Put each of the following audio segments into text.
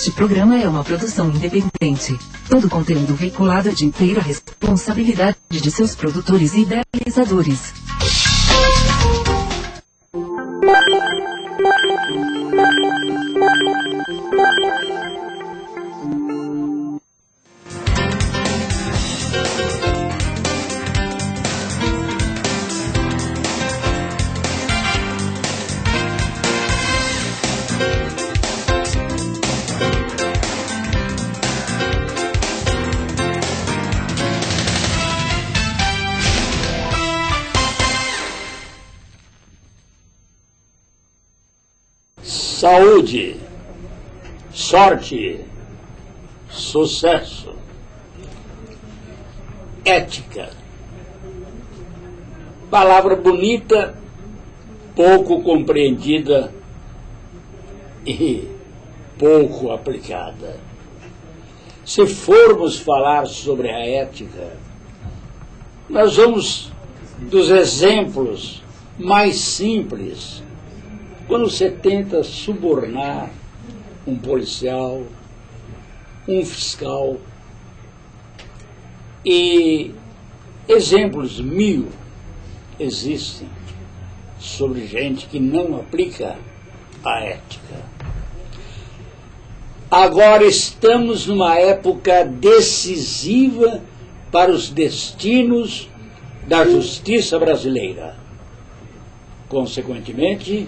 Este programa é uma produção independente. Todo conteúdo veiculado é de inteira responsabilidade de seus produtores e idealizadores. Saúde, sorte, sucesso, ética. Palavra bonita, pouco compreendida e pouco aplicada. Se formos falar sobre a ética, nós vamos dos exemplos mais simples. Quando você tenta subornar um policial, um fiscal, e exemplos mil existem sobre gente que não aplica a ética. Agora estamos numa época decisiva para os destinos da justiça brasileira. Consequentemente,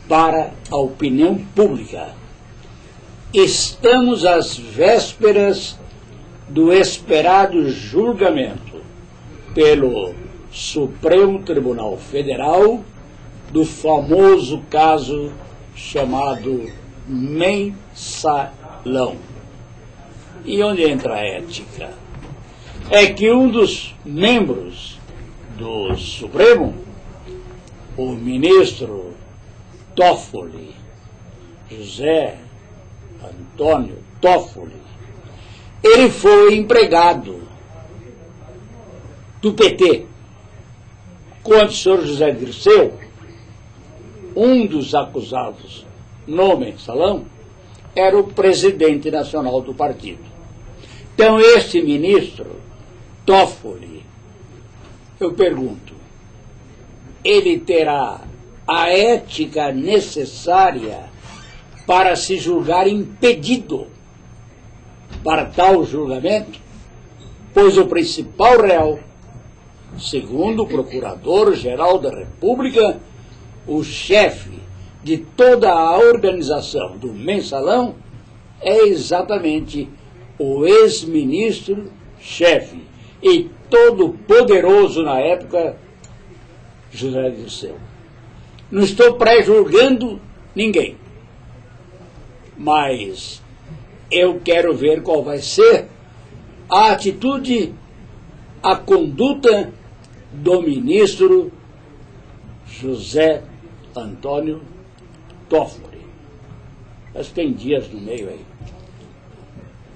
para a opinião pública. Estamos às vésperas do esperado julgamento pelo Supremo Tribunal Federal do famoso caso chamado Mensalão. E onde entra a ética? É que um dos membros do Supremo, o ministro Toffoli, José Antônio Toffoli, ele foi empregado do PT. Quando o senhor José Dirceu, um dos acusados no Mensalão, era o presidente nacional do partido. Então, esse ministro Toffoli, eu pergunto, ele terá a ética necessária para se julgar impedido para tal julgamento? Pois o principal réu, segundo o Procurador-Geral da República, o chefe de toda a organização do Mensalão, é exatamente o ex-ministro-chefe e todo poderoso na época, José Dirceu. Não estou pré-julgando ninguém, mas eu quero ver qual vai ser a atitude, a conduta do ministro José Antônio Toffoli. Mas tem dias no meio aí.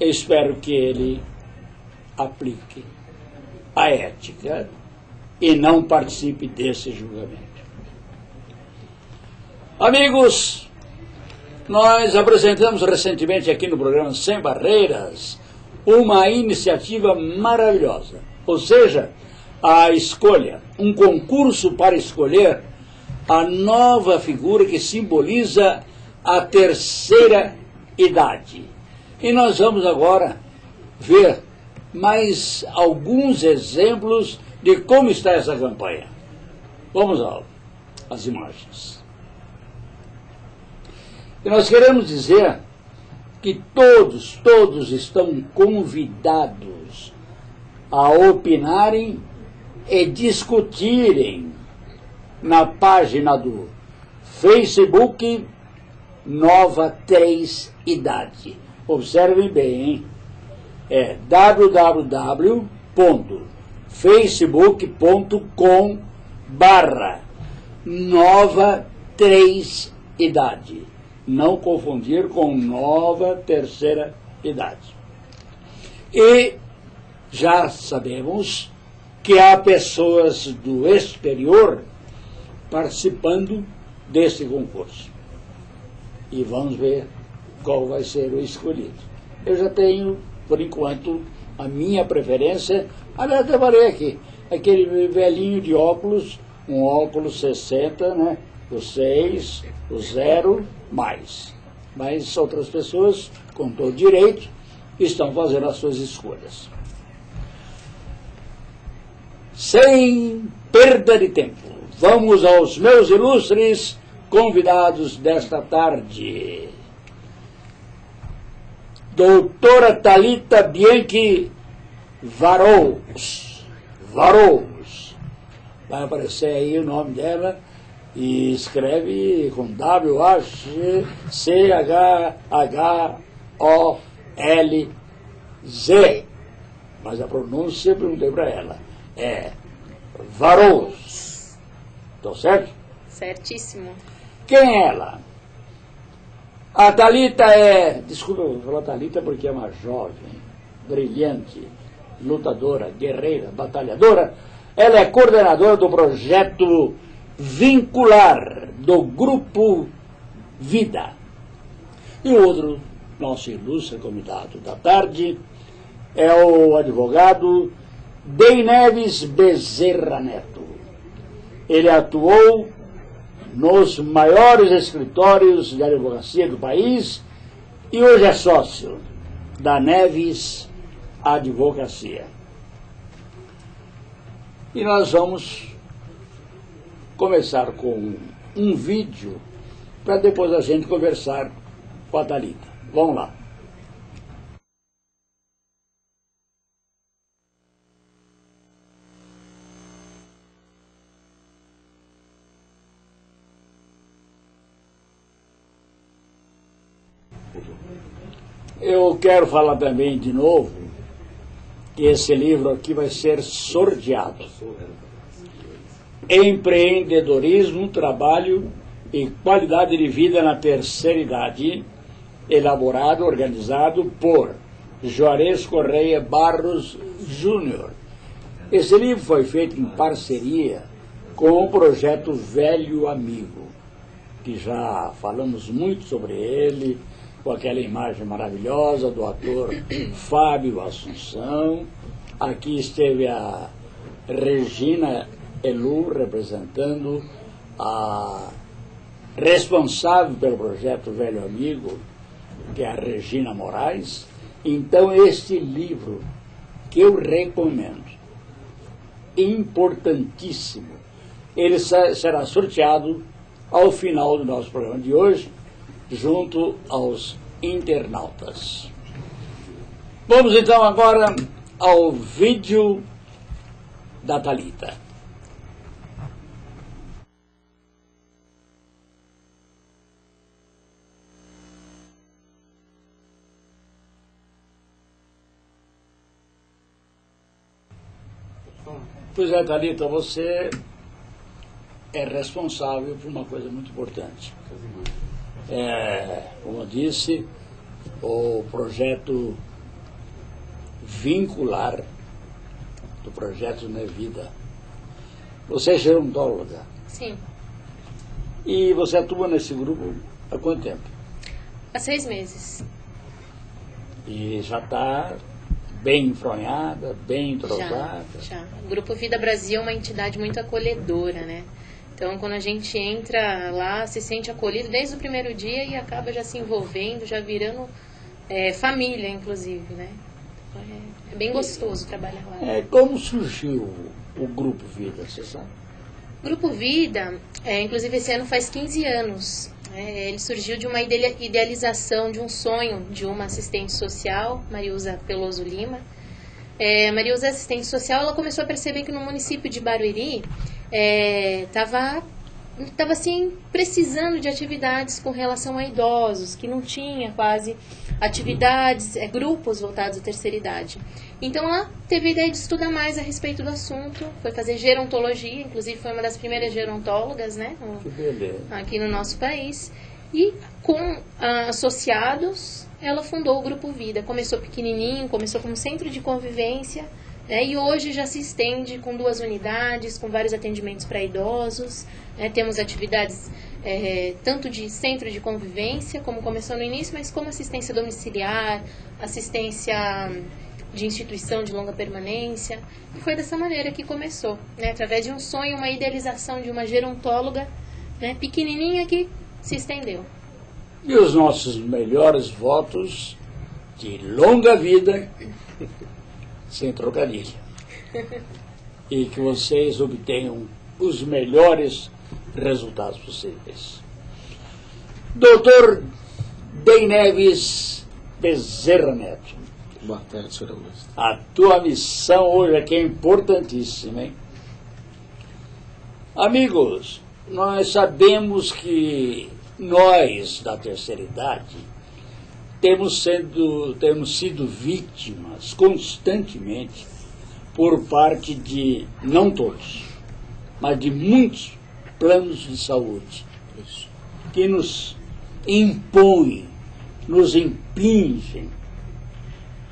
Eu espero que ele aplique a ética e não participe desse julgamento. Amigos, nós apresentamos recentemente aqui no programa Sem Barreiras uma iniciativa maravilhosa, ou seja, a escolha, um concurso para escolher a nova figura que simboliza a terceira idade. E nós vamos agora ver mais alguns exemplos de como está essa campanha. Vamos às imagens. E nós queremos dizer que todos estão convidados a opinarem e discutirem na página do Facebook Nova 3 Idade. Observem bem, hein? É www.facebook.com/Nova 3 Idade. Não confundir com Nova Terceira Idade. E já sabemos que há pessoas do exterior participando desse concurso. E vamos ver qual vai ser o escolhido. Eu já tenho, por enquanto, a minha preferênça. Aliás, eu falei aqui, aquele velhinho de óculos, um óculos 60, né? O 6, o 0, mais. Mas outras pessoas, com todo direito, estão fazendo as suas escolhas. Sem perda de tempo, vamos aos meus ilustres convidados desta tarde. Doutora Thalita Bianchi Varous. Vai aparecer aí o nome dela e escreve com W-A-C-C-H-H-O-L-Z. Mas a pronúncia eu perguntei para ela. É Varous. Estou certo? Certíssimo. Quem é ela? A Thalita é... Desculpa, eu vou falar Thalita porque é uma jovem, brilhante, lutadora, guerreira, batalhadora. Ela é coordenadora do projeto Vincular do Grupo Vida. E o outro, nosso ilustre convidado da tarde, é o advogado Dey Neves Bezerra Neto. Ele atuou nos maiores escritórios de advocacia do país e hoje é sócio da Neves Advocacia. E nós vamos começar com um vídeo para depois a gente conversar com a Thalita. Vamos lá. Eu quero falar também de novo que esse livro aqui vai ser sorteado. Empreendedorismo, trabalho e qualidade de vida na terceira idade, elaborado, organizado por Juarez Correia Barros Júnior. Esse livro foi feito em parceria com o projeto Velho Amigo, que já falamos muito sobre ele, com aquela imagem maravilhosa do ator Fábio Assunção. Aqui esteve a Regina Elu, representando a responsável pelo projeto Velho Amigo, que é a Regina Moraes. Então, este livro, que eu recomendo, importantíssimo, ele será sorteado ao final do nosso programa de hoje, junto aos internautas. Vamos então agora ao vídeo da Thalita. Pois é, Thalita, você é responsável por uma coisa muito importante. Como eu disse, o projeto Vincular do projeto Minha Vida. Você é gerontóloga. Sim. E você atua nesse grupo há quanto tempo? Há 6 meses. E já está bem enfronhada, bem entrosada? Já. O Grupo Vida Brasil é uma entidade muito acolhedora, né? Então, quando a gente entra lá, se sente acolhido desde o primeiro dia e acaba já se envolvendo, já virando família, inclusive, né? Então, é bem gostoso trabalhar lá. Como surgiu o Grupo Vida, você sabe? O Grupo Vida, inclusive esse ano faz 15 anos. Ele surgiu de uma idealização, de um sonho de uma assistente social, Mariusa Peloso Lima. Mariusa é assistente social, ela começou a perceber que no município de Barueri estava assim, precisando de atividades com relação a idosos, que não tinha quase atividades, grupos voltados à terceira idade. Então ela teve a ideia de estudar mais a respeito do assunto, foi fazer gerontologia, inclusive foi uma das primeiras gerontólogas, né, aqui no nosso país. E com associados, ela fundou o Grupo Vida. Começou pequenininho, começou como centro de convivência, né? E hoje já se estende com 2 unidades, com vários atendimentos para idosos, né? Temos atividades tanto de centro de convivência, como começou no início, mas como assistência domiciliar, assistência de instituição de longa permanência. E foi dessa maneira que começou, né? Através de um sonho, uma idealização de uma gerontóloga, né? Pequenininha, que se estendeu. E os nossos melhores votos de longa vida, sem trocadilho. E que vocês obtenham os melhores resultados possíveis. Doutor Dey Neves Bezerra Neto. Boa tarde, senhor Augusto. A tua missão hoje aqui é importantíssima, hein? Amigos, nós sabemos que nós, da terceira idade, temos sido vítimas constantemente por parte de, não todos, mas de muitos planos de saúde que nos impõem, nos impingem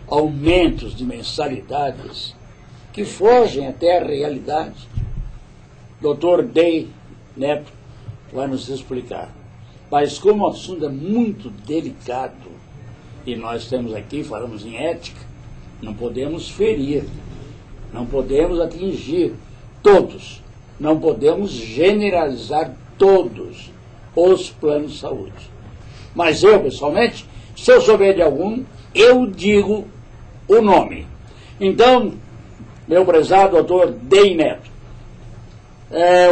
aumentos de mensalidades que fogem até a realidade. Dr. Dey Neto vai nos explicar. Mas como o assunto é muito delicado, e nós temos aqui, falamos em ética, não podemos ferir, não podemos atingir todos, não podemos generalizar todos os planos de saúde. Mas eu, pessoalmente, se eu souber de algum, eu digo o nome. Então, meu prezado doutor Dey Neto,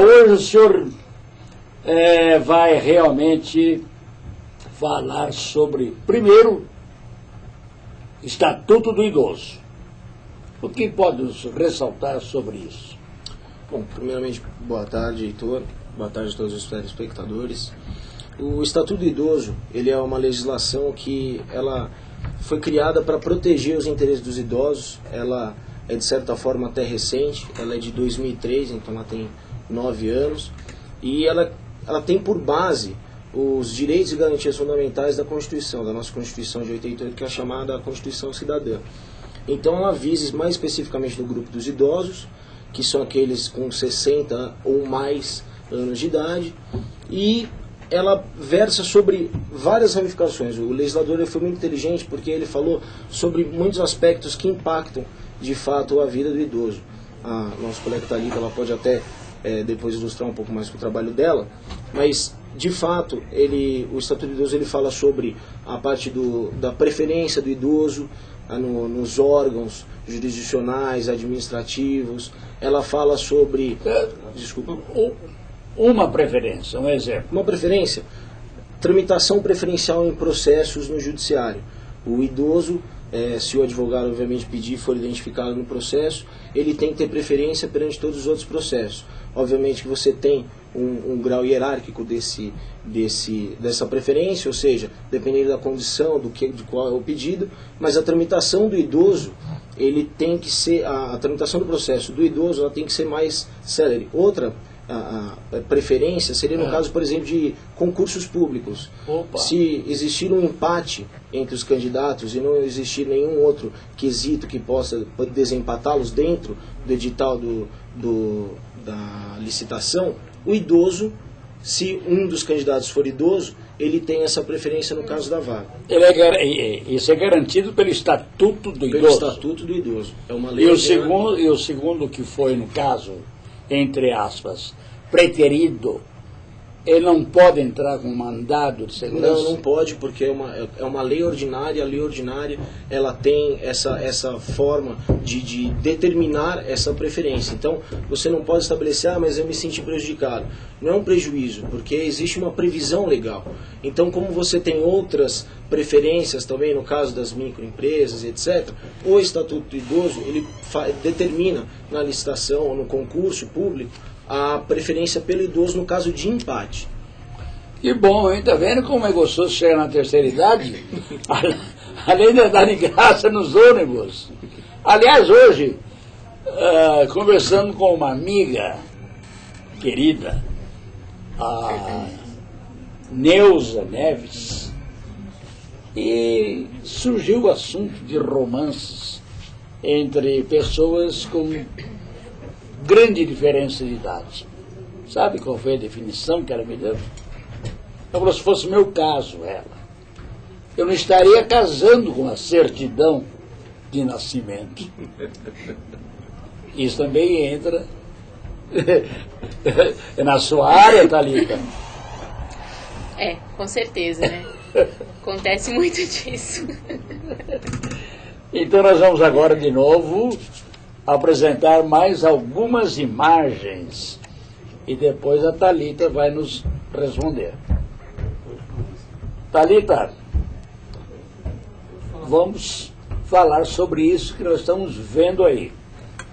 hoje o senhor vai realmente falar sobre, primeiro, Estatuto do Idoso. O que pode nos ressaltar sobre isso? Bom, primeiramente, boa tarde, Heitor. Boa tarde a todos os telespectadores. O Estatuto do Idoso, ele é uma legislação que ela foi criada para proteger os interesses dos idosos. Ela é, de certa forma, até recente. Ela é de 2003, então ela tem 9 anos. E ela tem por base os direitos e garantias fundamentais da Constituição, da nossa Constituição de 88, que é a chamada Constituição Cidadã. Então ela visa mais especificamente no grupo dos idosos, que são aqueles com 60 ou mais anos de idade, e ela versa sobre várias ramificações. O legislador foi muito inteligente porque ele falou sobre muitos aspectos que impactam de fato a vida do idoso. A nossa colega Thalita, ela pode até depois ilustrar um pouco mais com o trabalho dela, mas de fato o Estatuto do Idoso ele fala sobre a parte da preferência do idoso nos órgãos jurisdicionais, administrativos. Ela fala sobre... Desculpa. Uma preferência, um exemplo. Uma preferência, tramitação preferencial em processos no judiciário. O idoso, se o advogado obviamente pedir, for identificado no processo, ele tem que ter preferência perante todos os outros processos. Obviamente que você tem um grau hierárquico dessa preferência, ou seja, dependendo da condição, de qual é o pedido, mas a tramitação do idoso, ele tem que ser, a tramitação do processo do idoso, ela tem que ser mais célere. Outra a preferência seria no caso, por exemplo, de concursos públicos. Opa. Se existir um empate entre os candidatos e não existir nenhum outro quesito que possa desempatá-los dentro do edital da licitação, o idoso, se um dos candidatos for idoso, ele tem essa preferência no caso da vaga. Isso é garantido pelo Estatuto do Idoso. Pelo Estatuto do Idoso. É uma lei. E o segundo que foi, no caso, entre aspas, preterido, ele não pode entrar com mandado de segurança? Não pode, porque é uma lei ordinária. A lei ordinária, ela tem essa forma de determinar essa preferência. Então, você não pode estabelecer, mas eu me senti prejudicado. Não é um prejuízo, porque existe uma previsão legal. Então, como você tem outras preferências também, no caso das microempresas, etc., o Estatuto do Idoso, ele determina na licitação ou no concurso público a preferência pelo idoso no caso de empate. Que bom, hein? Tá vendo como é gostoso chegar na terceira idade? Além de andar de graça nos ônibus. Aliás, hoje, conversando com uma amiga querida, a Neuza Neves, e surgiu o assunto de romances. entre pessoas com grande diferença de idade. Sabe qual foi a definição que ela me deu? Ela falou, se fosse meu caso, eu não estaria casando com a certidão de nascimento. Isso também entra na sua área, Thalita. Com certeza, né? Acontece muito disso. Então nós vamos agora de novo apresentar mais algumas imagens e depois a Thalita vai nos responder. Thalita, vamos falar sobre isso que nós estamos vendo aí,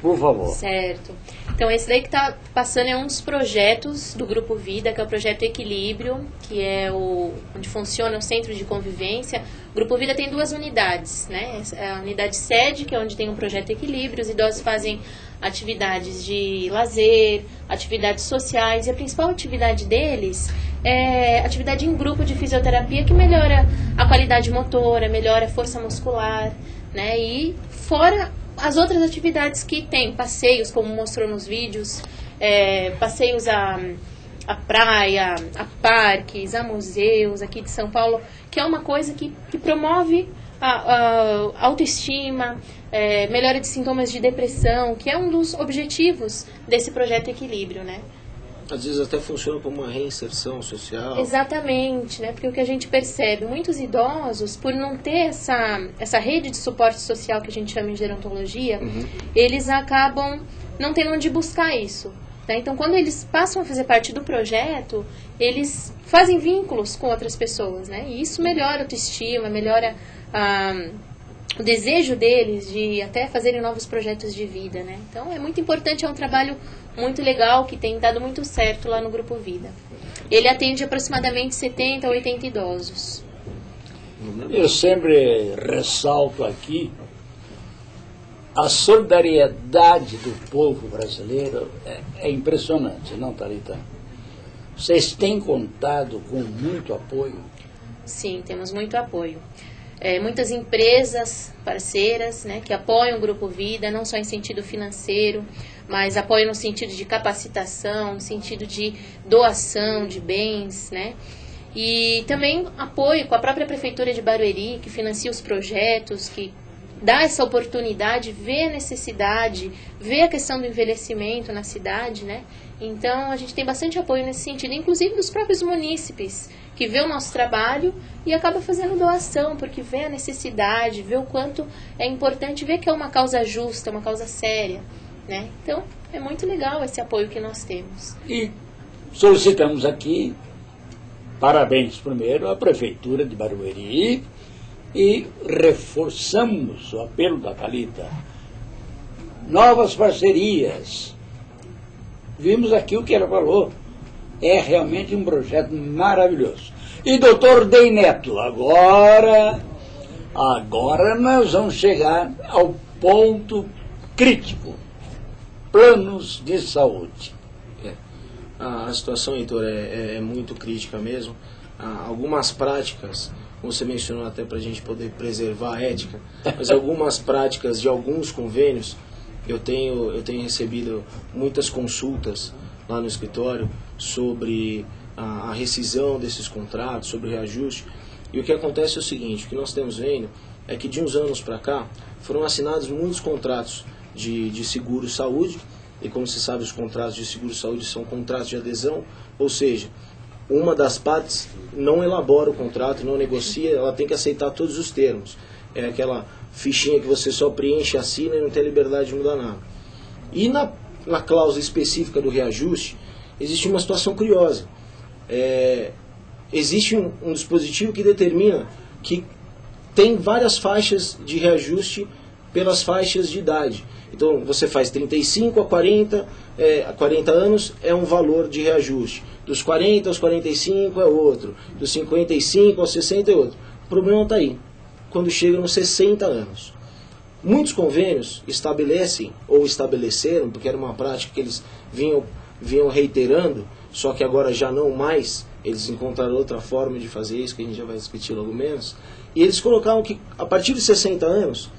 por favor. Certo. Então, esse daí que está passando é um dos projetos do Grupo Vida, que é o projeto Equilíbrio, que é onde funciona o Centro de Convivência. O Grupo Vida tem 2 unidades, né? A unidade sede, que é onde tem o projeto Equilíbrio, os idosos fazem atividades de lazer, atividades sociais, e a principal atividade deles é atividade em grupo de fisioterapia, que melhora a qualidade motora, melhora a força muscular, né? E fora as outras atividades que tem, passeios, como mostrou nos vídeos, passeios à praia, a parques, a museus aqui de São Paulo, que é uma coisa que promove a autoestima, melhora de sintomas de depressão, que é um dos objetivos desse projeto Equilíbrio, né? Às vezes até funciona como uma reinserção social. Exatamente, né? Porque o que a gente percebe, muitos idosos, por não ter essa rede de suporte social que a gente chama em gerontologia, eles acabam não tendo onde buscar isso. Né? Então, quando eles passam a fazer parte do projeto, eles fazem vínculos com outras pessoas, né? E isso melhora a autoestima, melhora o desejo deles de até fazerem novos projetos de vida, né? Então, é muito importante, é um trabalho muito legal, que tem dado muito certo lá no Grupo Vida. Ele atende aproximadamente 70 a 80 idosos. Eu sempre ressalto aqui a solidariedade do povo brasileiro é impressionante, não, Thalita? Vocês têm contado com muito apoio? Sim, temos muito apoio. Muitas empresas parceiras, né, que apoiam o Grupo Vida, não só em sentido financeiro, mas apoio no sentido de capacitação, no sentido de doação de bens, né? E também apoio com a própria Prefeitura de Barueri, que financia os projetos, que dá essa oportunidade, vê a necessidade, vê a questão do envelhecimento na cidade, né? Então, a gente tem bastante apoio nesse sentido, inclusive dos próprios munícipes, que vê o nosso trabalho e acaba fazendo doação, porque vê a necessidade, vê o quanto é importante, vê que é uma causa justa, uma causa séria, né? Então, é muito legal esse apoio que nós temos. E solicitamos aqui, parabéns primeiro à Prefeitura de Barueri, e reforçamos o apelo da Thalita. Novas parcerias. Vimos aqui o que ela falou. É realmente um projeto maravilhoso. E doutor Dey Neto, agora nós vamos chegar ao ponto crítico. Planos de saúde. A situação, Heitor, é muito crítica mesmo. Algumas práticas, como você mencionou até para a gente poder preservar a ética, mas algumas práticas de alguns convênios, eu tenho recebido muitas consultas lá no escritório sobre a rescisão desses contratos, sobre reajuste. E o que acontece é o seguinte, o que nós estamos vendo é que de uns anos para cá foram assinados muitos contratos de seguro-saúde, e como se sabe, os contratos de seguro-saúde são contratos de adesão, ou seja, uma das partes não elabora o contrato, não negocia, ela tem que aceitar todos os termos. É aquela fichinha que você só preenche, assina e não tem a liberdade de mudar nada. E na cláusula específica do reajuste, existe uma situação curiosa. Existe um dispositivo que determina que tem várias faixas de reajuste pelas faixas de idade. Então, você faz 35 a 40 anos é um valor de reajuste. Dos 40 aos 45 é outro. Dos 55 aos 60 é outro. O problema está aí. Quando chega nos 60 anos. Muitos convênios estabelecem, ou estabeleceram, porque era uma prática que eles vinham reiterando, só que agora já não mais, eles encontraram outra forma de fazer isso, que a gente já vai discutir logo menos, e eles colocavam que a partir de 60 anos,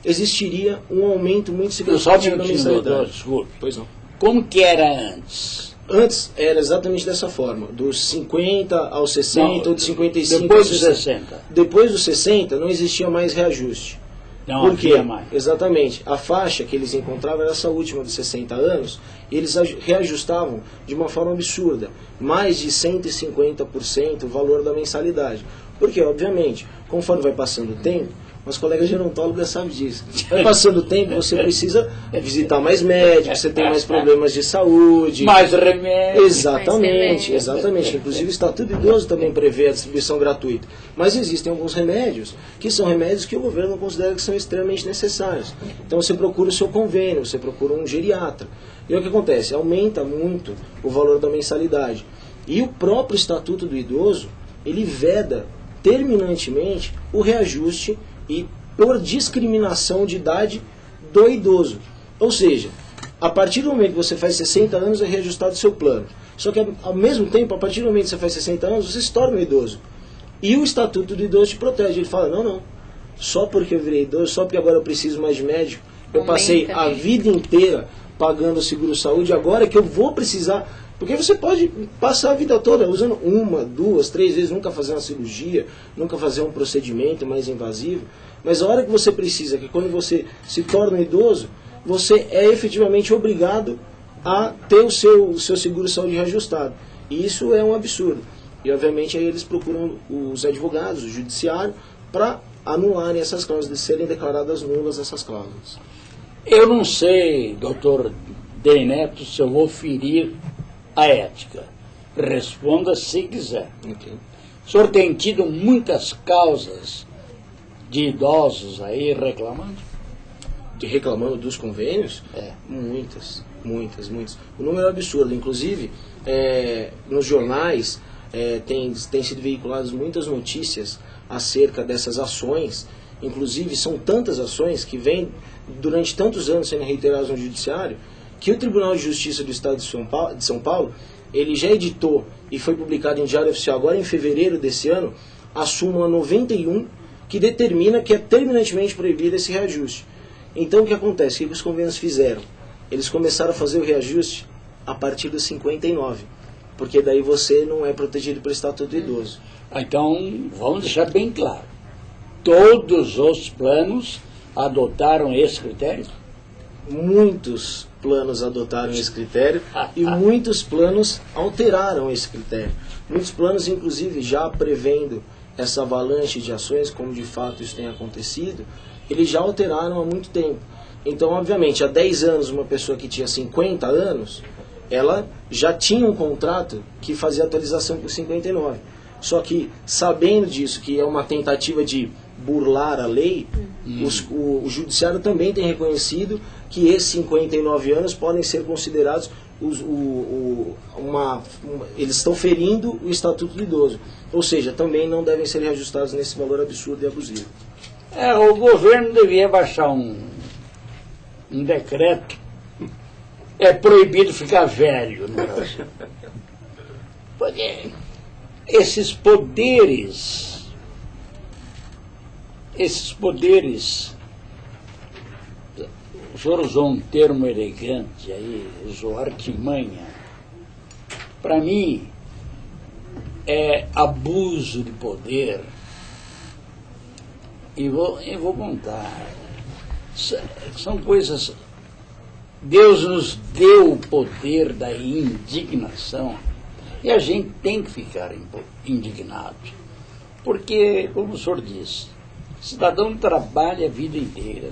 existiria um aumento muito Só um significativo da minutinho, doutor, mensalidade. desculpe. Pois não. Como que era antes? Antes era exatamente dessa forma, dos 50 aos 60 ou de 55 depois aos dos 60. 60. Depois dos 60 não existia mais reajuste. Não Por quê? havia mais. Exatamente. A faixa que eles encontravam era essa última de 60 anos, e eles reajustavam de uma forma absurda, mais de 150% o valor da mensalidade. Porque, obviamente, conforme vai passando o tempo, meus colegas gerontólogos sabem disso. Vai passando o tempo, você precisa visitar mais médicos, você tem mais problemas de saúde. Mais remédio. Exatamente, exatamente. Inclusive o Estatuto do Idoso também prevê a distribuição gratuita. Mas existem alguns remédios que são remédios que o governo considera que são extremamente necessários. Então você procura o seu convênio, você procura um geriatra. E o que acontece? Aumenta muito o valor da mensalidade. E o próprio Estatuto do Idoso, ele veda terminantemente o reajuste e por discriminação de idade do idoso. Ou seja, a partir do momento que você faz 60 anos é reajustado o seu plano. Só que ao mesmo tempo, a partir do momento que você faz 60 anos, você se torna um idoso. E o Estatuto do Idoso te protege. Ele fala, não, só porque eu virei idoso, só porque agora eu preciso mais de médico, eu passei a vida inteira pagando o seguro-saúde, agora que eu vou precisar... Porque você pode passar a vida toda usando 1, 2, 3 vezes, nunca fazer uma cirurgia, nunca fazer um procedimento mais invasivo. Mas a hora que você precisa, que quando você se torna um idoso, você é efetivamente obrigado a ter o seu seguro-saúde reajustado. E isso é um absurdo. E obviamente aí eles procuram os advogados, o judiciário, para anularem essas cláusulas, de serem declaradas nulas essas cláusulas. Eu não sei, doutor Dei Neto, se eu vou ferir a ética. Responda se quiser. Okay. O senhor tem tido muitas causas de idosos aí reclamando? Reclamando dos convênios? Muitas. O número é absurdo. Inclusive, nos jornais tem sido veiculadas muitas notícias acerca dessas ações. Inclusive, são tantas ações que vêm durante tantos anos sendo reiteradas no judiciário, que o Tribunal de Justiça do Estado de São Paulo, ele já editou e foi publicado em Diário Oficial agora em fevereiro desse ano, a súmula 91, que determina que é terminantemente proibido esse reajuste. Então o que acontece? O que os convênios fizeram? Eles começaram a fazer o reajuste a partir dos 59, porque daí você não é protegido pelo Estatuto do Idoso. Então, vamos deixar bem claro. Todos os planos adotaram esse critério? Muitos planos adotaram esse critério e muitos planos alteraram esse critério. Muitos planos, inclusive, já prevendo essa avalanche de ações, como de fato isso tem acontecido, eles já alteraram há muito tempo. Então, obviamente, há 10 anos, uma pessoa que tinha 50 anos, ela já tinha um contrato que fazia atualização por 59. Só que, sabendo disso, que é uma tentativa de burlar a lei, o judiciário também tem reconhecido que esses 59 anos podem ser considerados eles estão ferindo o Estatuto do Idoso. Ou seja, também não devem ser reajustados nesse valor absurdo e abusivo. O governo devia baixar um decreto. É proibido ficar velho no Brasil. Porque esses poderes, o senhor usou um termo elegante aí, usou artimanha. Para mim, é abuso de poder. E vou contar. São coisas... Deus nos deu o poder da indignação e a gente tem que ficar indignado. Porque, como o senhor disse, o cidadão trabalha a vida inteira,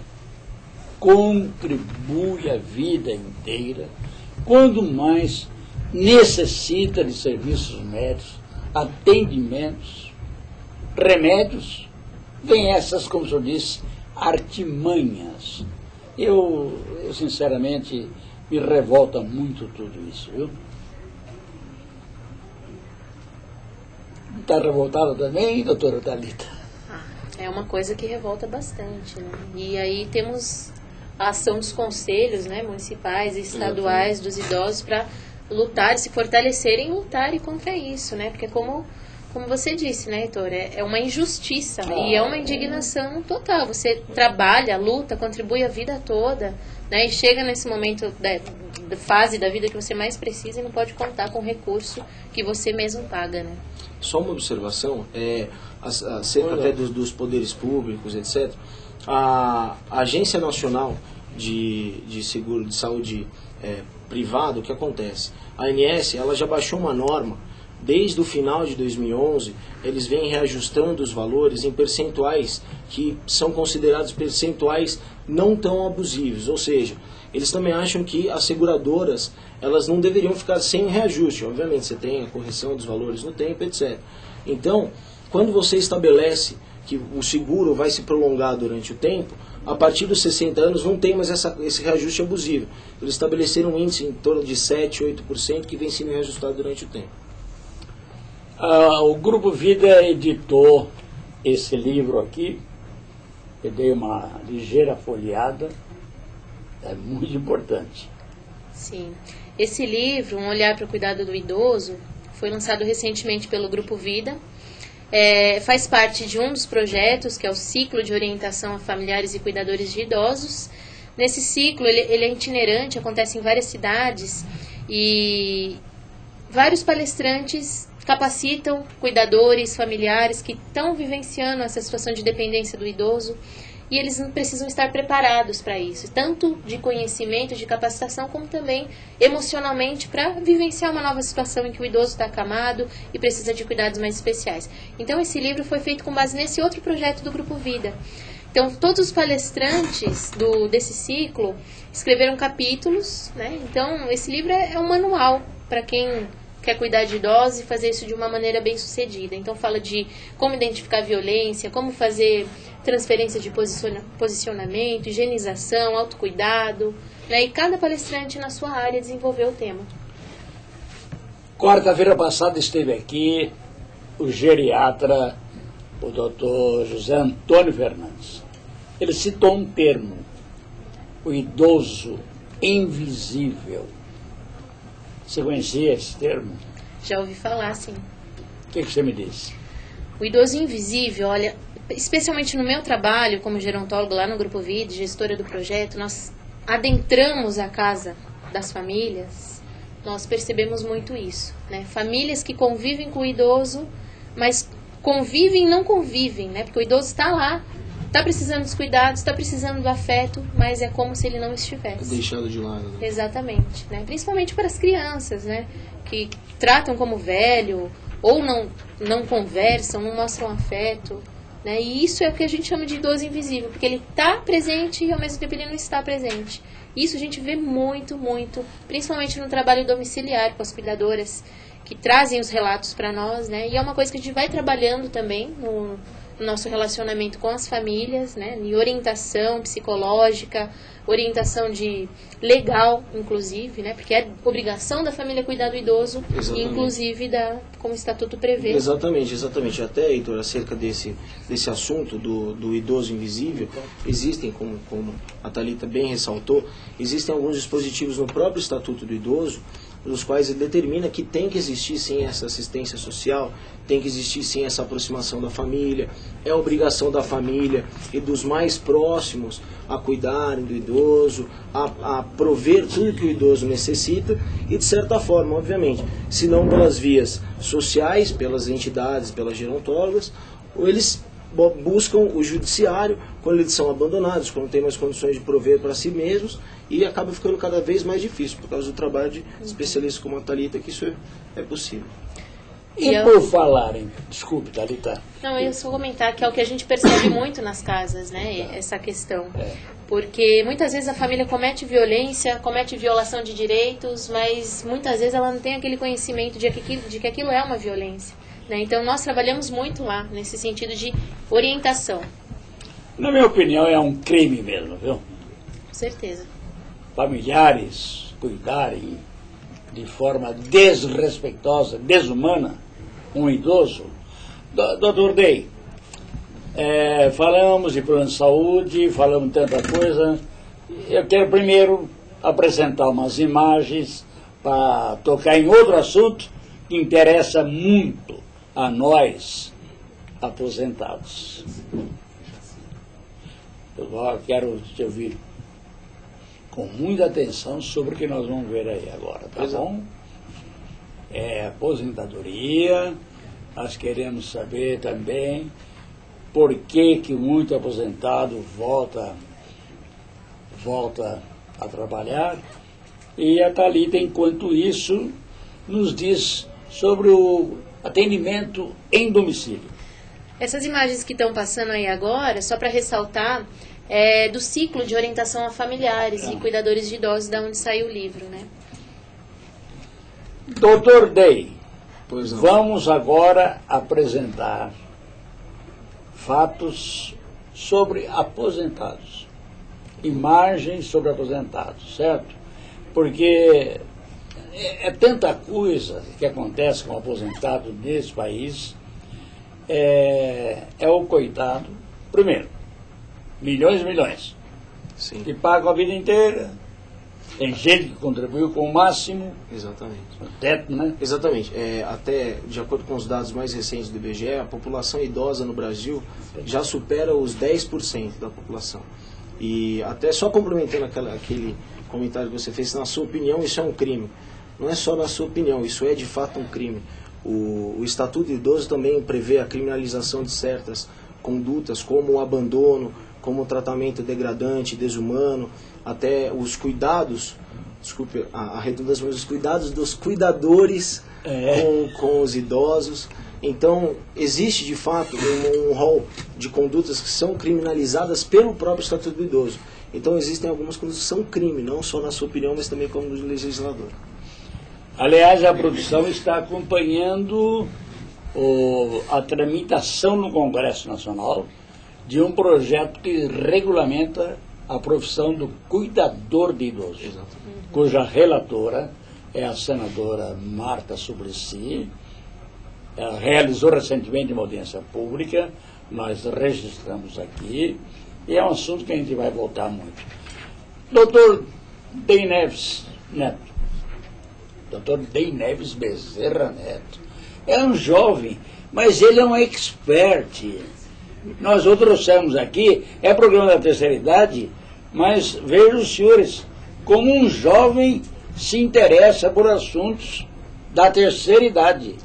contribui a vida inteira, quando mais necessita de serviços médicos, atendimentos, remédios, vem essas, como o senhor disse, artimanhas. Eu sinceramente, me revolta muito tudo isso, viu? Está revoltada também, doutora Thalita? É uma coisa que revolta bastante, né? E aí temos a ação dos conselhos, né, municipais e estaduais dos idosos para lutar, se fortalecerem e lutarem contra isso, né? Porque como como você disse, né, Heitor, é uma injustiça e é uma indignação total. Você trabalha, luta, contribui a vida toda, né, e chega nesse momento da fase da vida que você mais precisa e não pode contar com o recurso que você mesmo paga, né? Só uma observação, até dos poderes públicos, etc. A Agência Nacional de Seguro de Saúde Privado, o que acontece? A ANS, ela já baixou uma norma, desde o final de 2011, eles vêm reajustando os valores em percentuais que são considerados percentuais não tão abusivos, ou seja, eles também acham que as seguradoras, elas não deveriam ficar sem reajuste. Obviamente, você tem a correção dos valores no tempo, etc. Então, quando você estabelece que o seguro vai se prolongar durante o tempo, a partir dos 60 anos não tem mais esse reajuste abusivo. Eles estabeleceram um índice em torno de 7, 8% que vem sendo reajustado durante o tempo. O Grupo Vida editou esse livro aqui. Eu dei uma ligeira folheada. É muito importante. Sim. Esse livro, Um Olhar para o Cuidado do Idoso, foi lançado recentemente pelo Grupo Vida. Faz parte de um dos projetos, que é o Ciclo de Orientação a Familiares e Cuidadores de Idosos. Nesse ciclo, ele é itinerante, acontece em várias cidades e vários palestrantes capacitam cuidadores, familiares que estão vivenciando essa situação de dependência do idoso e eles precisam estar preparados para isso, tanto de conhecimento, de capacitação, como também emocionalmente para vivenciar uma nova situação em que o idoso está acamado e precisa de cuidados mais especiais. Então esse livro foi feito com base nesse outro projeto do Grupo Vida. Então todos os palestrantes desse ciclo escreveram capítulos, né? Então esse livro é um manual para quem quer cuidar de idosos e fazer isso de uma maneira bem sucedida. Então fala de como identificar violência, como fazer transferência de posicionamento, higienização, autocuidado, né? E cada palestrante na sua área desenvolveu o tema. Quarta-feira passada esteve aqui o geriatra, o Dr. José Antônio Fernandes. Ele citou um termo, o idoso invisível. Você conhecia esse termo? Já ouvi falar, sim. O que você me disse? O idoso invisível, olha, especialmente no meu trabalho como gerontólogo lá no Grupo Vida, gestora do projeto, nós adentramos a casa das famílias, nós percebemos muito isso, né? Famílias que convivem com o idoso, mas convivem e não convivem, né? Porque o idoso está lá, está precisando dos cuidados, está precisando do afeto, mas é como se ele não estivesse. Deixado de lado. Né? Exatamente, né? Principalmente para as crianças, né? Que tratam como velho, ou não conversam, não mostram afeto, né? E isso é o que a gente chama de idoso invisível, porque ele está presente e ao mesmo tempo ele não está presente. Isso a gente vê muito, muito, principalmente no trabalho domiciliar com as cuidadoras, que trazem os relatos para nós, né? E é uma coisa que a gente vai trabalhando também no nosso relacionamento com as famílias, né? Em orientação psicológica, orientação legal, inclusive, né? Porque é obrigação da família cuidar do idoso, e inclusive como o Estatuto prevê. Exatamente. Até, Heitor, acerca desse assunto do idoso invisível, existem, como a Thalita bem ressaltou, existem alguns dispositivos no próprio Estatuto do Idoso, nos quais ele determina que tem que existir sim essa assistência social, tem que existir sim essa aproximação da família, é obrigação da família e dos mais próximos a cuidarem do idoso, a prover tudo que o idoso necessita e, de certa forma, obviamente, se não pelas vias sociais, pelas entidades, pelas gerontólogas, ou eles buscam o judiciário quando eles são abandonados, quando não tem mais condições de prover para si mesmos, e acaba ficando cada vez mais difícil por causa do trabalho de especialistas como a Thalita, que isso é possível. E por falarem, desculpe, Thalita. Não, eu só comentar que é o que a gente percebe muito nas casas, né, essa questão. Porque muitas vezes a família comete violência, comete violação de direitos, mas muitas vezes ela não tem aquele conhecimento de que aquilo é uma violência. Né? Então nós trabalhamos muito lá, nesse sentido de orientação. Na minha opinião, é um crime mesmo, viu? Com certeza. Familiares cuidarem de forma desrespeitosa, desumana, um idoso. Doutor Day, falamos de plano de saúde, falamos tanta coisa. Eu quero primeiro apresentar umas imagens para tocar em outro assunto que interessa muito a nós, aposentados. Eu quero te ouvir com muita atenção sobre o que nós vamos ver aí agora, tá bom? Aposentadoria, nós queremos saber também por que muito aposentado volta a trabalhar. E a Thalita, enquanto isso, nos diz sobre o atendimento em domicílio. Essas imagens que estão passando aí agora, só para ressaltar, do ciclo de orientação a familiares e cuidadores de idosos, da onde saiu o livro, né? Dr. Day, vamos agora apresentar fatos sobre aposentados, imagens sobre aposentados, certo? Porque é tanta coisa que acontece com o aposentado nesse país. O coitado, primeiro, milhões e milhões, sim, que pagam a vida inteira. Tem gente que contribuiu com o máximo. Exatamente. O teto, né? Exatamente. Até, de acordo com os dados mais recentes do IBGE, a população idosa no Brasil já supera os 10% da população. E até só complementando aquele comentário que você fez, na sua opinião isso é um crime. Não é só na sua opinião, isso é de fato um crime. O Estatuto do Idoso também prevê a criminalização de certas condutas, como o abandono, como o tratamento degradante, desumano, até os cuidados, desculpe a redundância, mas os cuidados dos cuidadores com os idosos. Então, existe de fato um rol de condutas que são criminalizadas pelo próprio Estatuto do Idoso. Então, existem algumas condutas que são crime, não só na sua opinião, mas também como do legislador. Aliás, a produção está acompanhando a tramitação no Congresso Nacional de um projeto que regulamenta a profissão do cuidador de idoso, cuja relatora é a senadora Marta Suplicy. Ela realizou recentemente uma audiência pública, nós registramos aqui, e é um assunto que a gente vai voltar muito. Dr. Day Neves Neto, Dr. Day Neves Bezerra Neto, é um jovem, mas ele é um expert. Nós o trouxemos aqui, é programa da terceira idade, mas vejam os senhores, como um jovem se interessa por assuntos da terceira idade.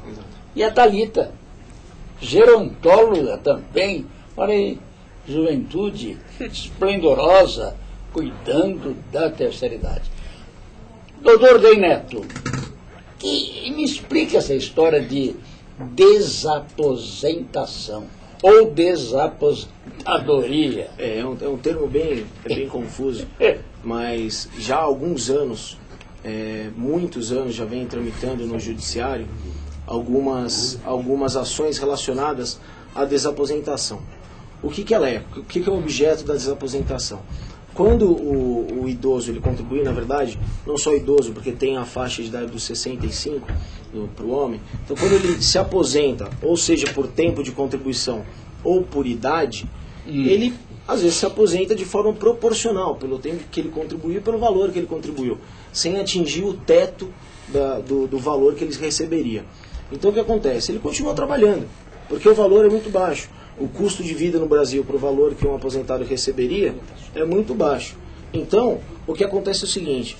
E a Thalita, gerontóloga também, olha aí, juventude esplendorosa, cuidando da terceira idade. Doutor Day Neto, me explica essa história de desaposentação ou desaposentadoria. É um termo bem confuso, mas já há alguns anos, muitos anos já vem tramitando no judiciário algumas ações relacionadas à desaposentação. O que ela é? O que é o objeto da desaposentação? Quando o idoso ele contribui, na verdade, não só idoso, porque tem a faixa de idade dos 65 para o homem, então quando ele se aposenta, ou seja, por tempo de contribuição ou por idade, ele às vezes se aposenta de forma proporcional, pelo tempo que ele contribuiu e pelo valor que ele contribuiu, sem atingir o teto do valor que ele receberia. Então o que acontece? Ele continua trabalhando, porque o valor é muito baixo. O custo de vida no Brasil para o valor que um aposentado receberia é muito baixo. Então, o que acontece é o seguinte,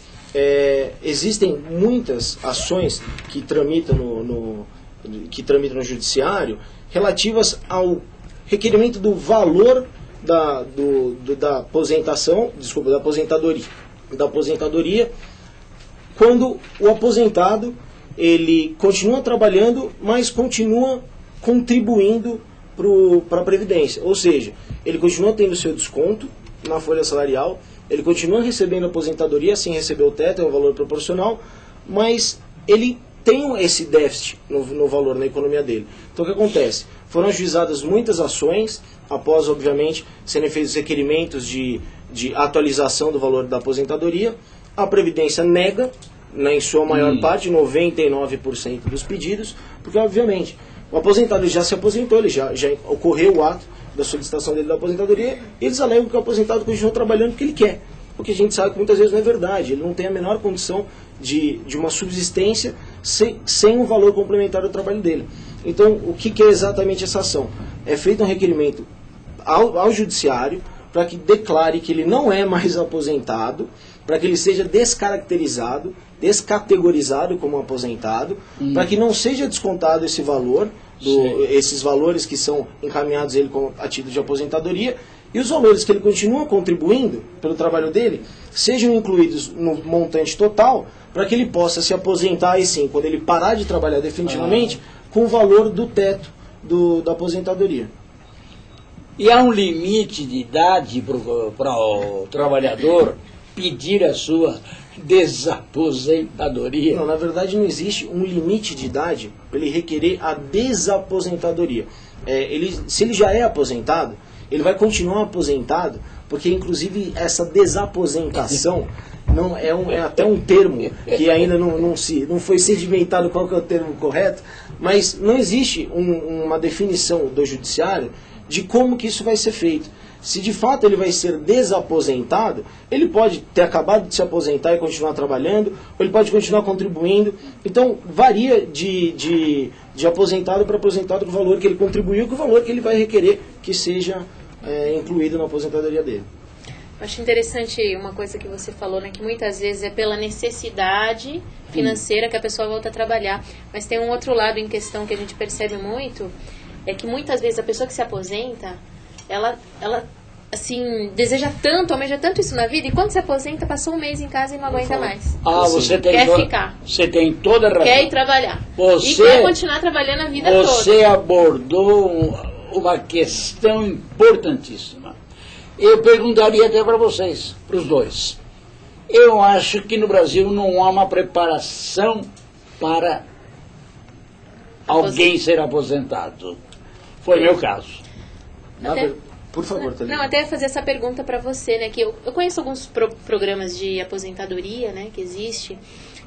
existem muitas ações que tramitam no judiciário relativas ao requerimento do valor da aposentadoria, quando o aposentado ele continua trabalhando, mas continua contribuindo para a Previdência. Ou seja, ele continua tendo seu desconto na folha salarial, ele continua recebendo aposentadoria sem receber o teto, é um valor proporcional, mas ele tem esse déficit no valor, na economia dele. Então o que acontece? Foram ajuizadas muitas ações, após, obviamente, serem feitos requerimentos de atualização do valor da aposentadoria. A Previdência nega, em sua maior parte, 99% dos pedidos, porque, obviamente, o aposentado já se aposentou, ele já ocorreu o ato da solicitação dele da aposentadoria, e eles alegam que o aposentado continua trabalhando porque ele quer. Porque a gente sabe que muitas vezes não é verdade, ele não tem a menor condição de uma subsistência sem um valor complementar do trabalho dele. Então, o que é exatamente essa ação? É feito um requerimento ao judiciário para que declare que ele não é mais aposentado, para que ele seja descaracterizado, descategorizado como aposentado, para que não seja descontado esse valor, esses valores que são encaminhados a ele a título de aposentadoria, e os valores que ele continua contribuindo pelo trabalho dele sejam incluídos no montante total, para que ele possa se aposentar, e sim, quando ele parar de trabalhar definitivamente, com o valor do teto da aposentadoria. E há um limite de idade para o trabalhador pedir a sua desaposentadoria? Não, na verdade não existe um limite de idade para ele requerer a desaposentadoria. Se ele já é aposentado, ele vai continuar aposentado, porque inclusive essa desaposentação é até um termo que ainda não foi sedimentado qual que é o termo correto, mas não existe uma definição do judiciário de como que isso vai ser feito. Se de fato ele vai ser desaposentado, ele pode ter acabado de se aposentar e continuar trabalhando, ou ele pode continuar contribuindo. Então varia de aposentado para aposentado com o valor que ele contribuiu, com o valor que ele vai requerer que seja incluído na aposentadoria dele. Eu acho interessante uma coisa que você falou, né, que muitas vezes é pela necessidade financeira que a pessoa volta a trabalhar. Mas tem um outro lado em questão que a gente percebe muito, é que muitas vezes a pessoa que se aposenta, ela assim, deseja tanto, almeja tanto isso na vida, e quando se aposenta, passou um mês em casa e não aguenta mais. Quer ficar. Você tem toda a razão. Quer ir trabalhar. E quer continuar trabalhando a vida toda. Você abordou uma questão importantíssima. Eu perguntaria até para vocês, para os dois. Eu acho que no Brasil não há uma preparação para alguém ser aposentado. Foi meu caso. Por favor, Thalita. Não, até fazer essa pergunta para você, né? Que eu conheço alguns programas de aposentadoria, né? Que existe,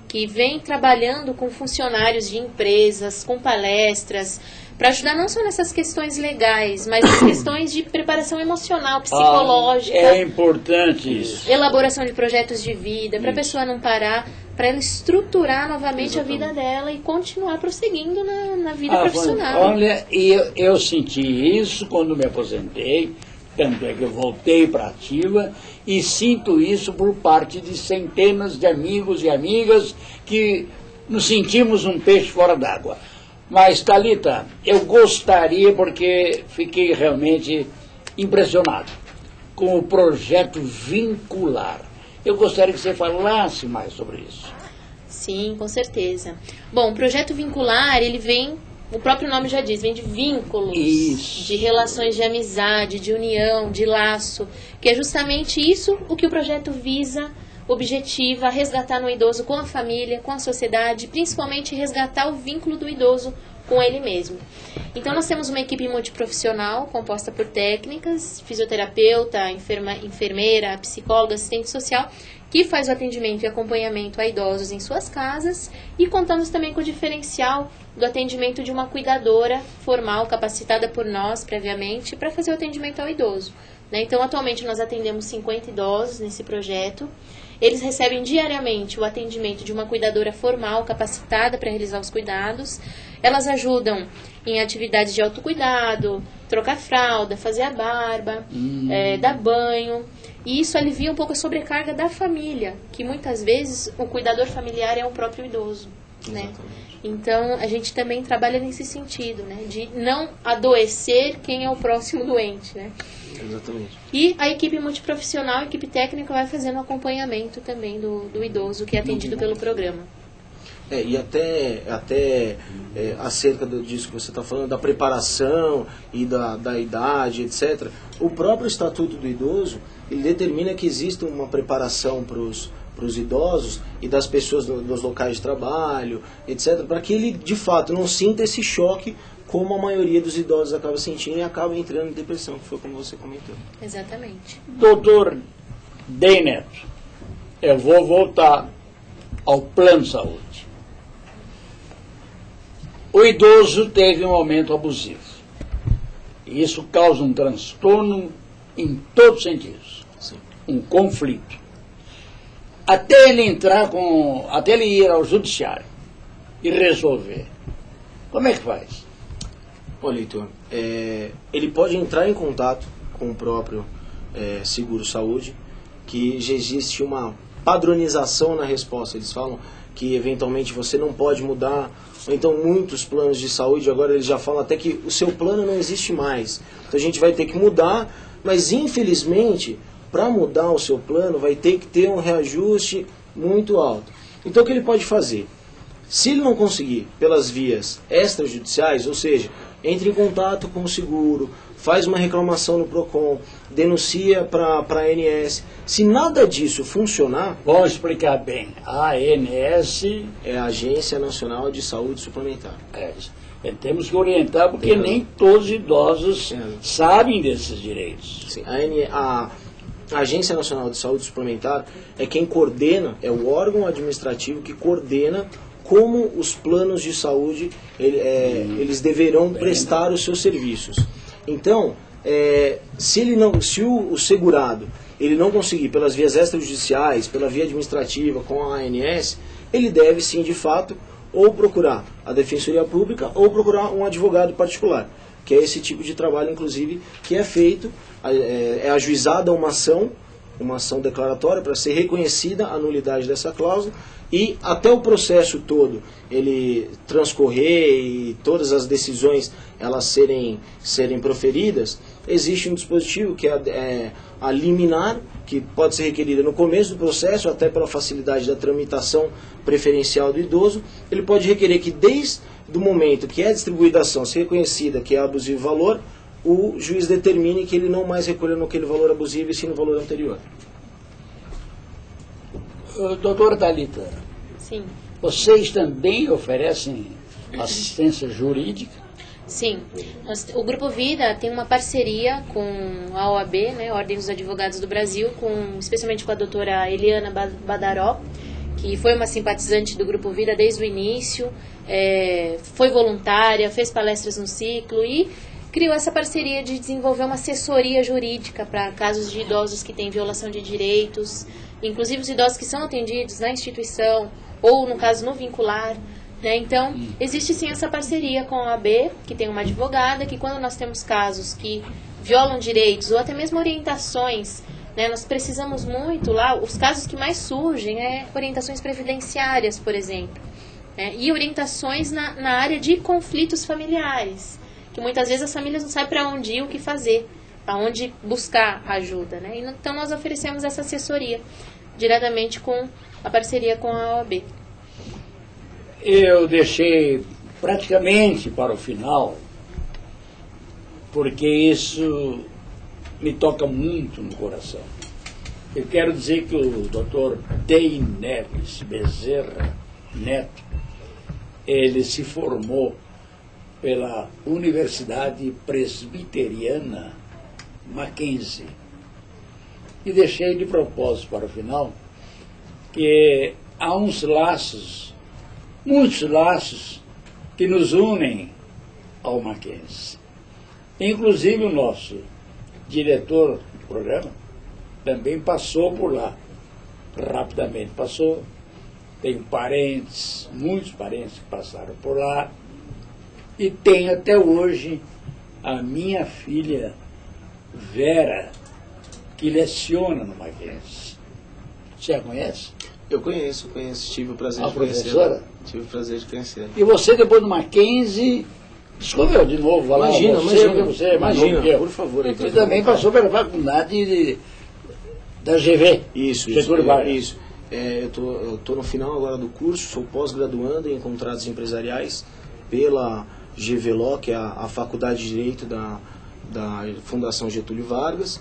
que vem trabalhando com funcionários de empresas, com palestras, para ajudar não só nessas questões legais, mas nas questões de preparação emocional, psicológica. É importante isso. Elaboração de projetos de vida, para a pessoa não parar, para ela estruturar novamente a vida dela e continuar prosseguindo na vida profissional. Olha, eu senti isso quando me aposentei, tanto é que eu voltei para a ativa, e sinto isso por parte de centenas de amigos e amigas que nos sentimos um peixe fora d'água. Mas, Thalita, eu gostaria, porque fiquei realmente impressionado com o projeto vincular. Eu gostaria que você falasse mais sobre isso. Sim, com certeza. Bom, o projeto vincular, ele vem, o próprio nome já diz, vem de vínculos, de relações de amizade, de união, de laço, que é justamente isso o que o projeto visa, objetiva, resgatar no idoso com a família, com a sociedade, principalmente resgatar o vínculo do idoso com ele mesmo. Então nós temos uma equipe multiprofissional composta por técnicas, fisioterapeuta, enfermeira, psicóloga, assistente social, que faz o atendimento e acompanhamento a idosos em suas casas, e contamos também com o diferencial do atendimento de uma cuidadora formal capacitada por nós previamente para fazer o atendimento ao idoso. Então atualmente nós atendemos 50 idosos nesse projeto. Eles recebem diariamente o atendimento de uma cuidadora formal capacitada para realizar os cuidados. Elas ajudam em atividades de autocuidado, trocar fralda, fazer a barba, dar banho. E isso alivia um pouco a sobrecarga da família, que muitas vezes o cuidador familiar é o próprio idoso, né? Então a gente também trabalha nesse sentido, né? De não adoecer quem é o próximo doente, né? Exatamente. E a equipe multiprofissional, a equipe técnica vai fazendo o acompanhamento também do idoso que é atendido pelo programa. E até acerca disso que você está falando, da preparação e da idade, etc. O próprio Estatuto do Idoso, ele determina que existe uma preparação para os idosos e das pessoas dos locais de trabalho, etc., para que ele, de fato, não sinta esse choque como a maioria dos idosos acaba sentindo e acaba entrando em depressão, que foi como você comentou. Exatamente. Doutor Deiner, eu vou voltar ao plano de saúde. O idoso teve um aumento abusivo. E isso causa um transtorno em todos os sentidos. Sim. Um conflito. Até ele ir ao judiciário e resolver. Como é que faz? Olha, Heitor, ele pode entrar em contato com o próprio seguro-saúde, que já existe uma padronização na resposta. Eles falam que eventualmente você não pode mudar, ou então muitos planos de saúde, agora eles já falam até que o seu plano não existe mais. Então a gente vai ter que mudar, mas infelizmente, para mudar o seu plano, vai ter que ter um reajuste muito alto. Então o que ele pode fazer? Se ele não conseguir pelas vias extrajudiciais, ou seja, entre em contato com o seguro, faz uma reclamação no PROCON, denuncia para a ANS. Se nada disso funcionar... Vamos explicar bem. A ANS... é a Agência Nacional de Saúde Suplementar. Temos que orientar, porque nem todos os idosos sabem desses direitos. Sim, a Agência Nacional de Saúde Suplementar é quem coordena, é o órgão administrativo que coordena como os planos de saúde eles deverão prestar os seus serviços. Então, se o segurado ele não conseguir pelas vias extrajudiciais, pela via administrativa, com a ANS, ele deve sim, de fato, ou procurar a Defensoria Pública ou procurar um advogado particular, que é esse tipo de trabalho, inclusive, que é feito, é ajuizada uma ação declaratória para ser reconhecida a nulidade dessa cláusula, e até o processo todo ele transcorrer e todas as decisões elas serem proferidas, existe um dispositivo que é a liminar, que pode ser requerida no começo do processo, até pela facilidade da tramitação preferencial do idoso. Ele pode requerer que desde o momento que é distribuída a ação, se reconhecida que é abusivo valor, o juiz determine que ele não mais recolha naquele valor abusivo e sim no valor anterior. Doutora Thalita, Sim. Vocês também oferecem assistência jurídica? Sim. O Grupo Vida tem uma parceria com a OAB, né, Ordem dos Advogados do Brasil, especialmente com a doutora Eliana Badaró, que foi uma simpatizante do Grupo Vida desde o início, foi voluntária, fez palestras no ciclo e criou essa parceria de desenvolver uma assessoria jurídica para casos de idosos que têm violação de direitos, inclusive os idosos que são atendidos na instituição ou, no caso, no vincular. Né? Então, existe sim essa parceria com a OAB, que tem uma advogada, que quando nós temos casos que violam direitos ou até mesmo orientações, né, nós precisamos muito lá, os casos que mais surgem orientações previdenciárias, por exemplo, né, e orientações na área de conflitos familiares, que muitas vezes as famílias não sabem para onde ir, o que fazer, para onde buscar ajuda. Né? Então, nós oferecemos essa assessoria diretamente com a parceria com a OAB. Eu deixei praticamente para o final, porque isso me toca muito no coração. Eu quero dizer que o Dr. Tei Neves Bezerra Neto, ele se formou pela Universidade Presbiteriana Mackenzie. E deixei de propósito para o final, que há uns laços, muitos laços, que nos unem ao Mackenzie. Inclusive o nosso diretor do programa também passou por lá, rapidamente passou. Tenho parentes, muitos parentes que passaram por lá, e tem até hoje a minha filha Vera, que leciona no Mackenzie. Você a conhece? Eu conheço, tive o prazer A de conhecer. professora? Tive o prazer de conhecer. E você, depois do Mackenzie, desculpa eu de novo falar, Imagina, imagina, por favor. Você também passou pela faculdade da GV. Isso. Eu tô no final agora do curso, sou pós-graduando em contratos empresariais pela GVLO, que é a Faculdade de Direito da Fundação Getúlio Vargas.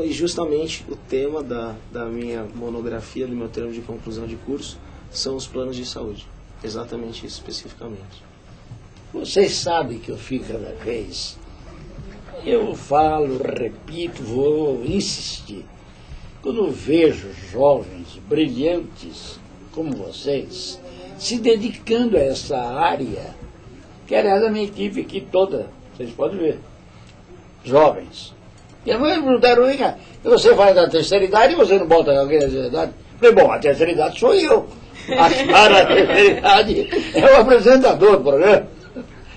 E justamente o tema da minha monografia, do meu termo de conclusão de curso, são os planos de saúde. Exatamente isso, especificamente. Vocês sabem que eu fico cada vez, eu falo, repito, vou insistir. Quando eu vejo jovens brilhantes como vocês se dedicando a essa área, que aliás a minha equipe aqui toda, vocês podem ver, jovens. E a mãe me perguntaram, você vai da terceira idade e você não bota alguém da terceira idade? Eu falei, bom, a terceira idade sou eu. A cara da terceira idade é o apresentador do programa.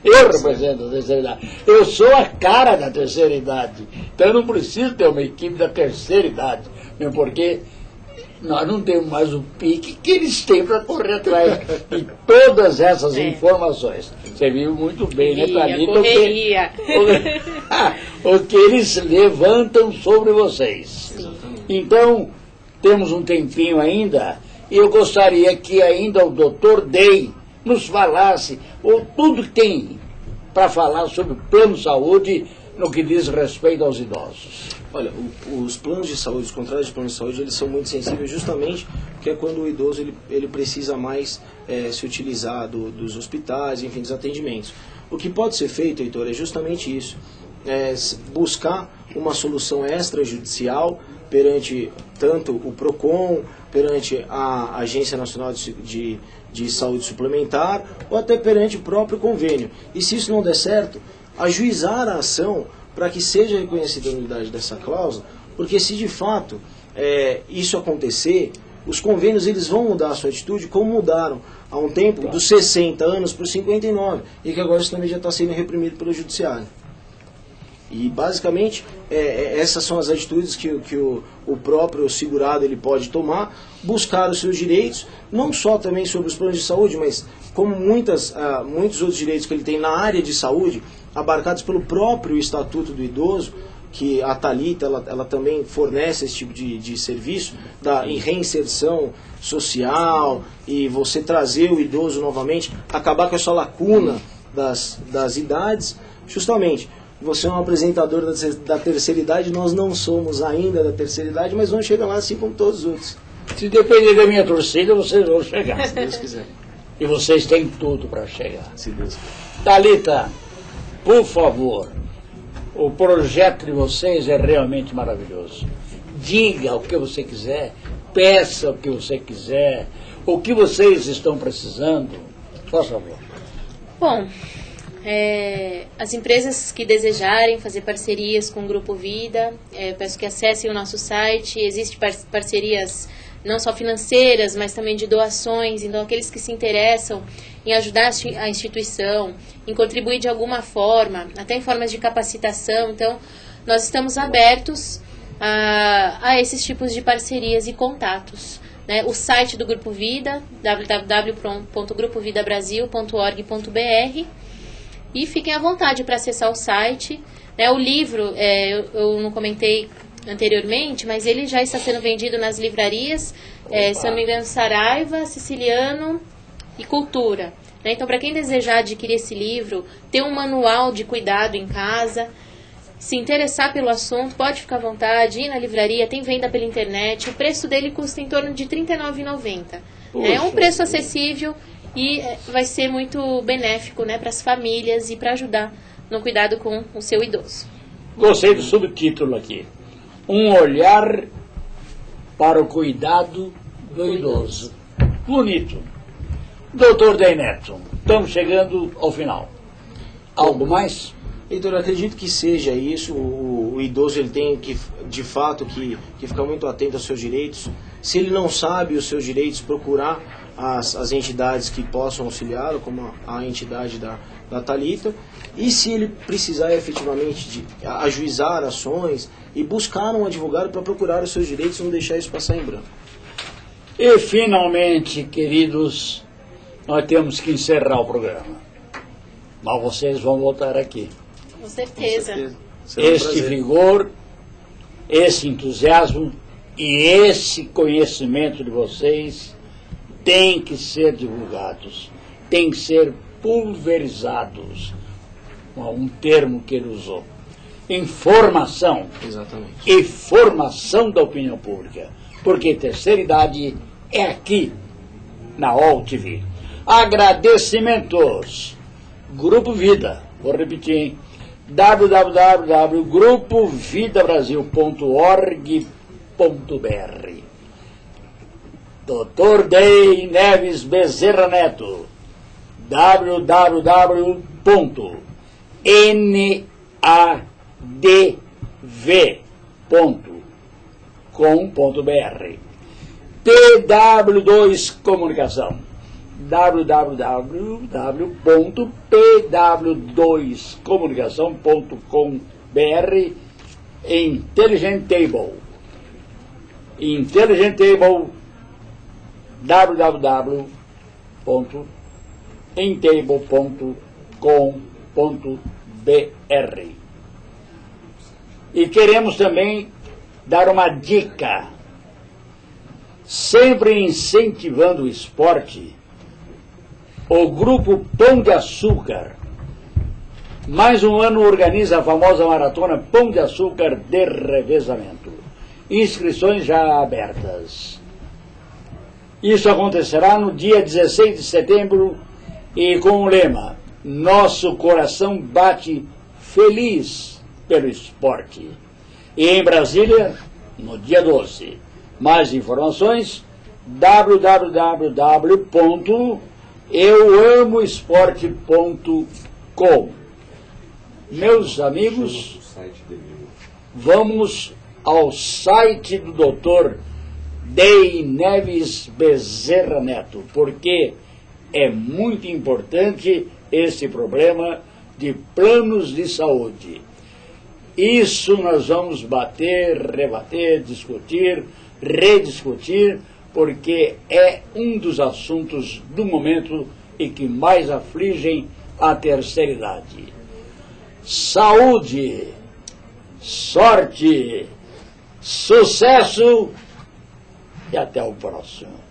Eu represento a terceira idade. Eu sou a cara da terceira idade. Então eu não preciso ter uma equipe da terceira idade. Mesmo porque nós não temos mais o pique que eles têm para correr atrás de todas essas informações. Você viu muito bem, né, Thalita? O que eles levantam sobre vocês. Sim. Então, temos um tempinho ainda, e eu gostaria que ainda o Dr. Dey nos falasse tudo que tem para falar sobre o plano de saúde no que diz respeito aos idosos. Olha, os planos de saúde, os contratos de plano de saúde, eles são muito sensíveis justamente porque é quando o idoso ele precisa mais se utilizar dos hospitais, enfim, dos atendimentos. O que pode ser feito, Heitor, é justamente isso, buscar uma solução extrajudicial perante tanto o PROCON, perante a Agência Nacional de Saúde Suplementar ou até perante o próprio convênio. E se isso não der certo, ajuizar a ação para que seja reconhecida a nulidade dessa cláusula, porque se de fato isso acontecer, os convênios eles vão mudar a sua atitude, como mudaram há um tempo dos 60 anos para os 59, e que agora isso também já está sendo reprimido pelo judiciário. E basicamente essas são as atitudes que o próprio segurado ele pode tomar, buscar os seus direitos, não só também sobre os planos de saúde, mas como muitos outros direitos que ele tem na área de saúde, abarcados pelo próprio Estatuto do Idoso, que a Thalita ela também fornece esse tipo de serviço, em reinserção social, e você trazer o idoso novamente, acabar com essa lacuna das idades, justamente. Você é um apresentador da terceira idade, nós não somos ainda da terceira idade, mas vamos chegar lá assim como todos os outros. Se depender da minha torcida, vocês vão chegar. Se Deus quiser. E vocês têm tudo para chegar. Se Deus quiser. Thalita, por favor, o projeto de vocês é realmente maravilhoso. Diga o que você quiser, peça o que você quiser, o que vocês estão precisando. Por favor. Bom, as empresas que desejarem fazer parcerias com o Grupo Vida, peço que acessem o nosso site. Existem parcerias não só financeiras, mas também de doações. Então, aqueles que se interessam em ajudar a instituição, em contribuir de alguma forma, até em formas de capacitação. Então, nós estamos abertos a esses tipos de parcerias e contatos. Né? O site do Grupo Vida, www.grupovidabrasil.org.br, e fiquem à vontade para acessar o site. Né? O livro, eu não comentei anteriormente, mas ele já está sendo vendido nas livrarias, se não me engano, Saraiva, Siciliano e Cultura. Né? Então, para quem desejar adquirir esse livro, ter um manual de cuidado em casa, se interessar pelo assunto, pode ficar à vontade, ir na livraria, tem venda pela internet. O preço dele custa em torno de R$ 39,90. É um preço acessível e vai ser muito benéfico, né, para as famílias e para ajudar no cuidado com o seu idoso. Gostei do subtítulo aqui. Um olhar para o cuidado do idoso. Bonito. Doutor Dey Neto, estamos chegando ao final. Algo mais? Heitor, eu acredito que seja isso. O idoso ele tem que, de fato, que ficar muito atento aos seus direitos. Se ele não sabe os seus direitos, procurar as entidades que possam auxiliá-lo, como a entidade da Thalita. E se ele precisar efetivamente de ajuizar ações e buscar um advogado para procurar os seus direitos e não deixar isso passar em branco. E finalmente, queridos, nós temos que encerrar o programa. Mas vocês vão voltar aqui. Com certeza. Este vigor, esse entusiasmo e esse conhecimento de vocês tem que ser divulgados, tem que ser pulverizados. Um termo que ele usou. Informação. Exatamente. E formação da opinião pública. Porque terceira idade é aqui, na UOL TV. Agradecimentos. Grupo Vida. Vou repetir, hein? www.grupovidabrasil.org.br. Dr. Dey Neves Bezerra Neto. www.nadv.com.br. TW2 Comunicação. www.pw2comunicação.com.br Intelligent Table. Intelligent Table, www.intable.com.br. E queremos também dar uma dica, sempre incentivando o esporte. O grupo Pão de Açúcar, mais um ano, organiza a famosa maratona Pão de Açúcar de revezamento. Inscrições já abertas. Isso acontecerá no dia 16 de setembro e com o lema: Nosso coração bate feliz pelo esporte. E em Brasília, no dia 12. Mais informações, www.euamoesporte.com. Meus amigos, vamos ao site do Dr. Dey Neves Bezerra Neto, porque é muito importante esse problema de planos de saúde. Isso nós vamos bater, rebater, discutir, rediscutir, porque é um dos assuntos do momento e que mais afligem a terceira idade. Saúde, sorte, sucesso e até o próximo.